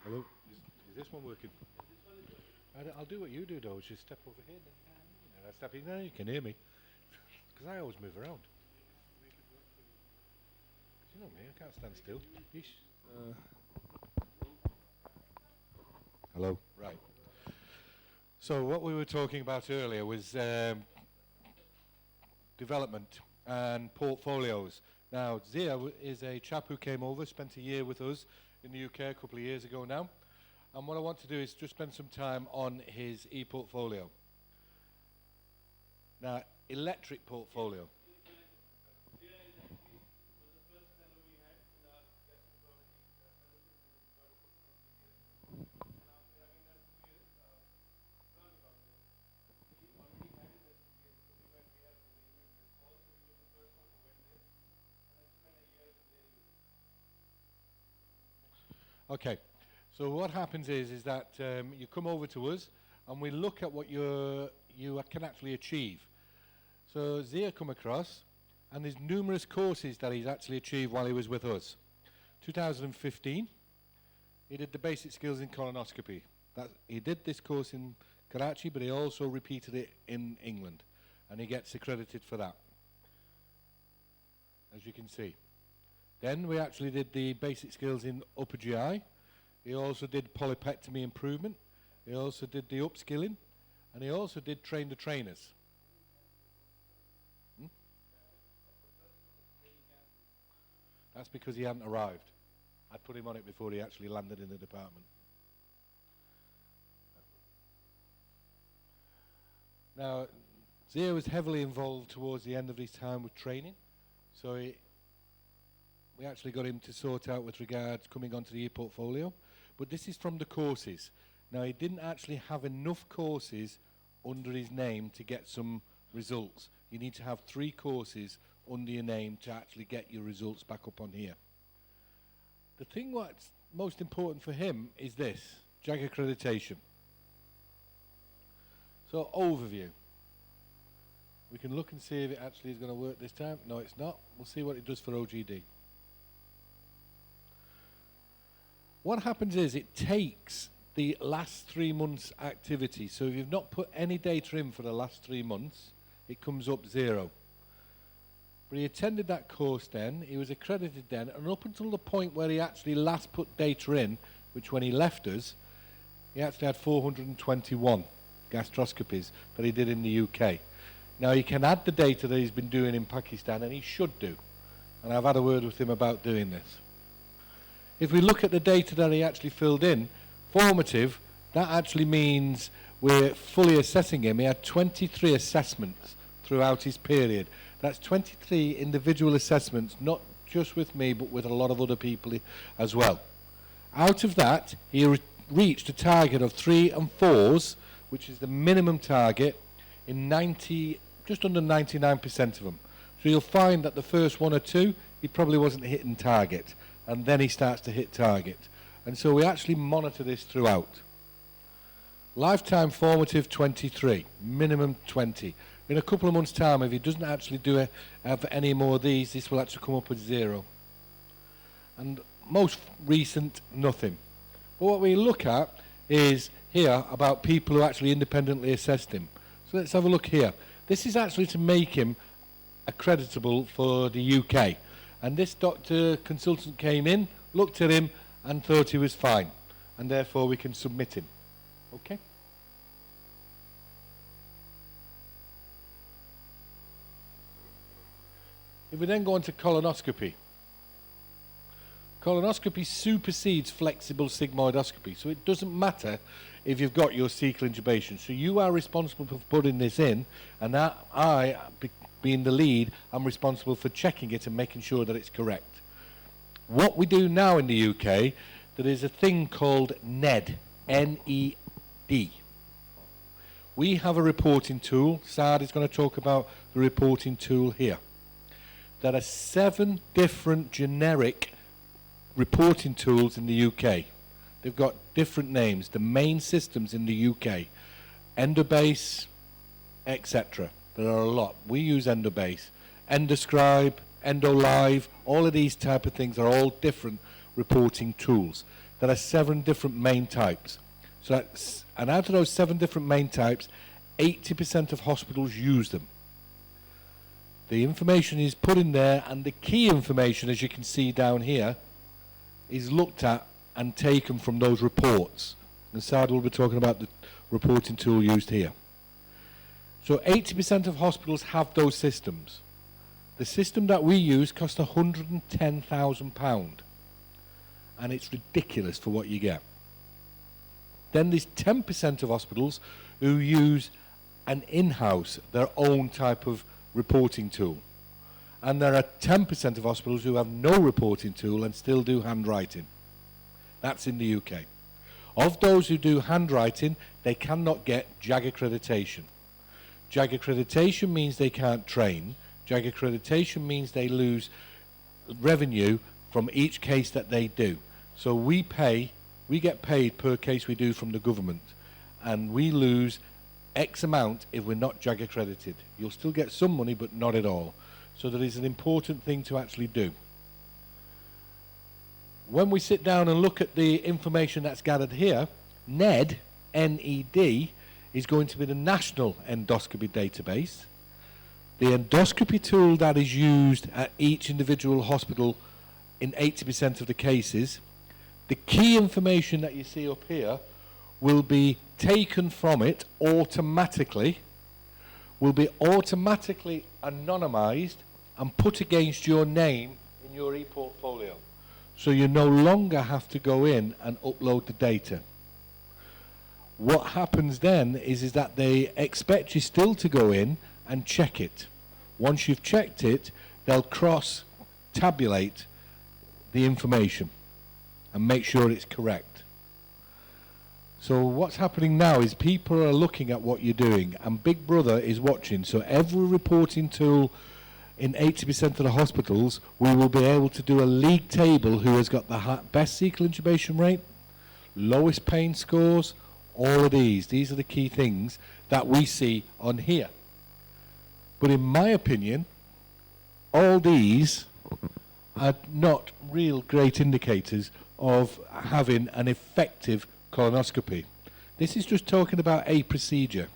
Hello? Is this one working? I'll do what you do, though. Just step over here. I step in there, you can hear me. Because I always move around. You know me, I can't stand still. Hello? Right. So what we were talking about earlier was development and portfolios. Now, Zia is a chap who came over, spent a year with us in the UK a couple of years ago now. And what I want to do is just spend some time on his e-portfolio. Now, electric portfolio. Okay, so what happens is that you come over to us and we look at what you can actually achieve. So Zia come across, and there's numerous courses that he's actually achieved while he was with us. 2015, he did the basic skills in colonoscopy. He did this course in Karachi, but he also repeated it in England, and he gets accredited for that, as you can see. Then we actually did the basic skills in upper GI. He also did polypectomy improvement. He also did the upskilling, and he also did train the trainers. That's because he hadn't arrived. I put him on it before he actually landed in the department. Now, Zia was heavily involved towards the end of his time with training, so we actually got him to sort out with regards coming onto the e-portfolio. But this is from the courses. Now, he didn't actually have enough courses under his name to get some results. You need to have 3 courses under your name to actually get your results back up on here. The thing what's most important for him is this, JAG accreditation. So, overview. We can look and see if it actually is going to work this time. No, it's not. We'll see what it does for OGD. What happens is it takes the last 3 months' activity. So if you've not put any data in for the last 3 months, it comes up 0. But he attended that course then, he was accredited then, and up until the point where he actually last put data in, which when he left us, he actually had 421 gastroscopies that he did in the UK. Now he can add the data that he's been doing in Pakistan, and he should do. And I've had a word with him about doing this. If we look at the data that he actually filled in, formative, that actually means we're fully assessing him. He had 23 assessments throughout his period. That's 23 individual assessments, not just with me, but with a lot of other people as well. Out of that, he reached a target of 3 and 4s, which is the minimum target, in just under 99% of them. So you'll find that the first 1 or 2, he probably wasn't hitting target, and then he starts to hit target. And so we actually monitor this throughout. Lifetime formative 23, minimum 20. In a couple of months' time, if he doesn't actually do it for any more of these, this will actually come up with 0. And most recent, nothing. But what we look at is here about people who actually independently assessed him. So let's have a look here. This is actually to make him accreditable for the UK. And this doctor consultant came in, looked at him, and thought he was fine. And therefore we can submit him. Okay? If we then go on to colonoscopy. Colonoscopy supersedes flexible sigmoidoscopy. So it doesn't matter if you've got your cecal intubation. So you are responsible for putting this in, and I, being the lead, I'm responsible for checking it and making sure that it's correct. What we do now in the UK, there is a thing called NED, N-E-D. We have a reporting tool. Saad is going to talk about the reporting tool here. There are 7 different generic reporting tools in the UK. They've got different names. The main systems in the UK, Endobase, etc. There are a lot. We use Endobase. Endoscribe, Endolive, all of these type of things are all different reporting tools. there are 7 different main types. And out of those 7 different main types, 80% of hospitals use them. The information is put in there, and the key information, as you can see down here, is looked at and taken from those reports. And Saad will be talking about the reporting tool used here. So 80% of hospitals have those systems. The system that we use costs £110,000, and it's ridiculous for what you get. Then there's 10% of hospitals who use an in-house, their own type of reporting tool. And there are 10% of hospitals who have no reporting tool and still do handwriting. That's in the UK. Of those who do handwriting, they cannot get JAG accreditation. JAG accreditation means they can't train. JAG accreditation means they lose revenue from each case that they do. So we get paid per case we do from the government, and we lose X amount if we're not JAG accredited. You'll still get some money, but not at all. So that is an important thing to actually do. When we sit down and look at the information that's gathered here, NED, N-E-D, is going to be the National Endoscopy Database. The endoscopy tool that is used at each individual hospital in 80% of the cases, the key information that you see up here will be taken from it automatically, will be automatically anonymized and put against your name in your e-portfolio. So you no longer have to go in and upload the data. What happens then is that they expect you still to go in and check it. Once you've checked it, they'll cross-tabulate the information and make sure it's correct. So what's happening now is people are looking at what you're doing, and Big Brother is watching. So every reporting tool in 80% of the hospitals, we will be able to do a league table who has got the best cecal intubation rate, lowest pain scores, all of these. These are the key things that we see on here. But in my opinion, all these are not real great indicators of having an effective colonoscopy. This is just talking about a procedure.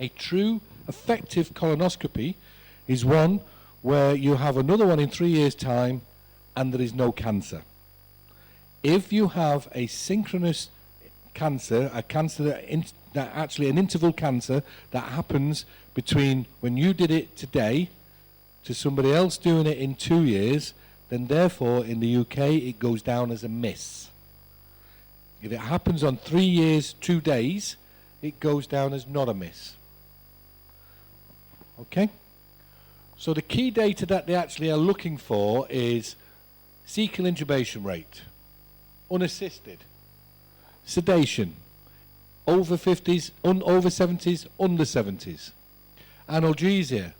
A true effective colonoscopy is one where you have another one in 3 years' time and there is no cancer. If you have a synchronous cancer, a cancer that actually an interval cancer that happens between when you did it today to somebody else doing it in 2 years, then therefore in the UK it goes down as a miss. If it happens on 3 years, 2 days, it goes down as not a miss. Okay? So the key data that they actually are looking for is cecal intubation rate, unassisted, sedation, over 50s, over 70s, under 70s, analgesia,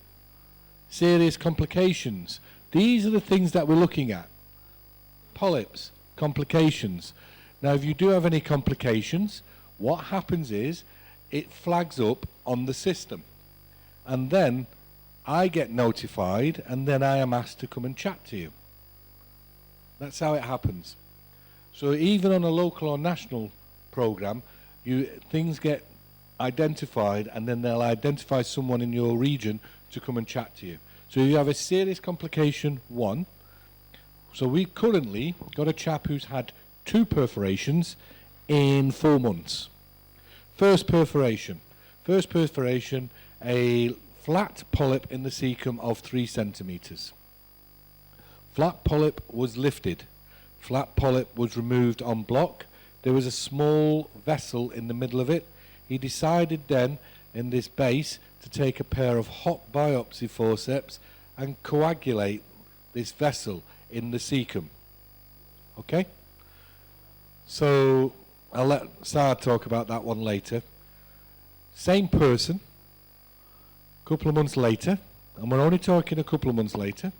serious complications. These are the things that we're looking at. Polyps, complications. Now, if you do have any complications, what happens is it flags up on the system. And then I get notified, and then I am asked to come and chat to you. That's how it happens. So even on a local or national program, things get identified, and then they'll identify someone in your region to come and chat to you. So you have a serious complication, 1. So we've currently got a chap who's had 2 perforations in 4 months. First perforation, a flat polyp in the cecum of 3 centimeters. Flat polyp was lifted. Flat polyp was removed en bloc. There was a small vessel in the middle of it. He decided then, in this base, to take a pair of hot biopsy forceps and coagulate this vessel in the cecum. Okay? So I'll let Saad talk about that one later. Same person, a couple of months later, and we're only talking a couple of months later,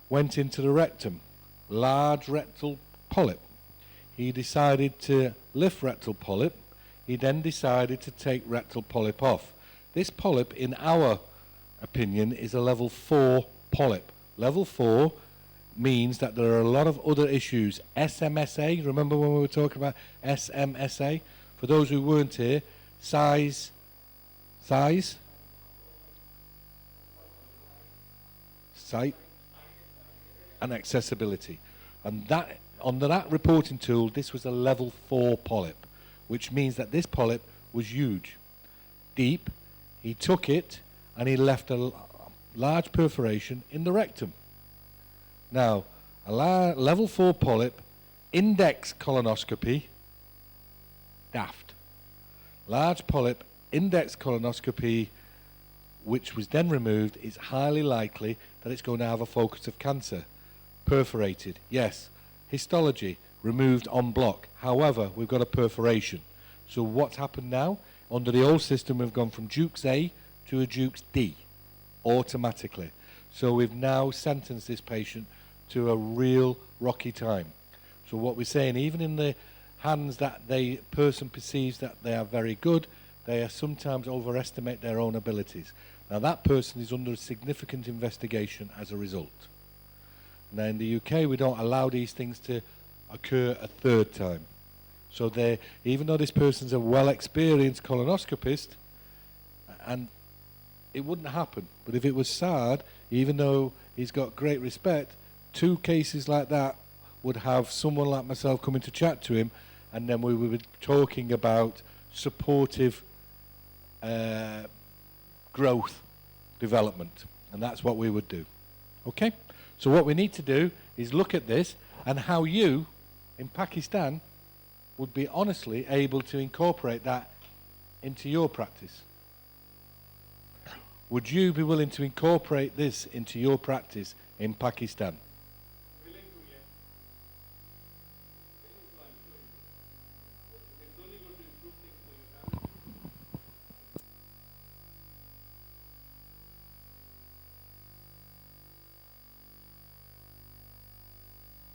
went into the rectum, large rectal polyp. He decided to lift rectal polyp. He then decided to take rectal polyp off. This polyp, in our opinion, is a level 4 polyp. Level 4 means that there are a lot of other issues. SMSA, remember when we were talking about SMSA? For those who weren't here, size, sight, and accessibility. And that, under that reporting tool, this was a level 4 polyp, which means that this polyp was huge, deep. He took it and he left a large perforation in the rectum. Now, a level 4 polyp, index colonoscopy, daft. Large polyp, index colonoscopy, which was then removed, is highly likely that it's going to have a focus of cancer. Perforated, yes. Histology, removed en bloc. However, we've got a perforation. So what's happened now? Under the old system, we've gone from Dukes A to a Dukes D, automatically. So we've now sentenced this patient to a real rocky time. So what we're saying, even in the hands that the person perceives that they are very good, they are sometimes overestimate their own abilities. Now that person is under a significant investigation as a result. Now in the UK, we don't allow these things to occur a third time. So even though this person's a well-experienced colonoscopist, and it wouldn't happen, but if it was Saad, even though he's got great respect, 2 cases like that would have someone like myself coming to chat to him, and then we would be talking about supportive growth development, and that's what we would do. Okay? So what we need to do is look at this and how you, in Pakistan, would be honestly able to incorporate that into your practice. Would you be willing to incorporate this into your practice in Pakistan?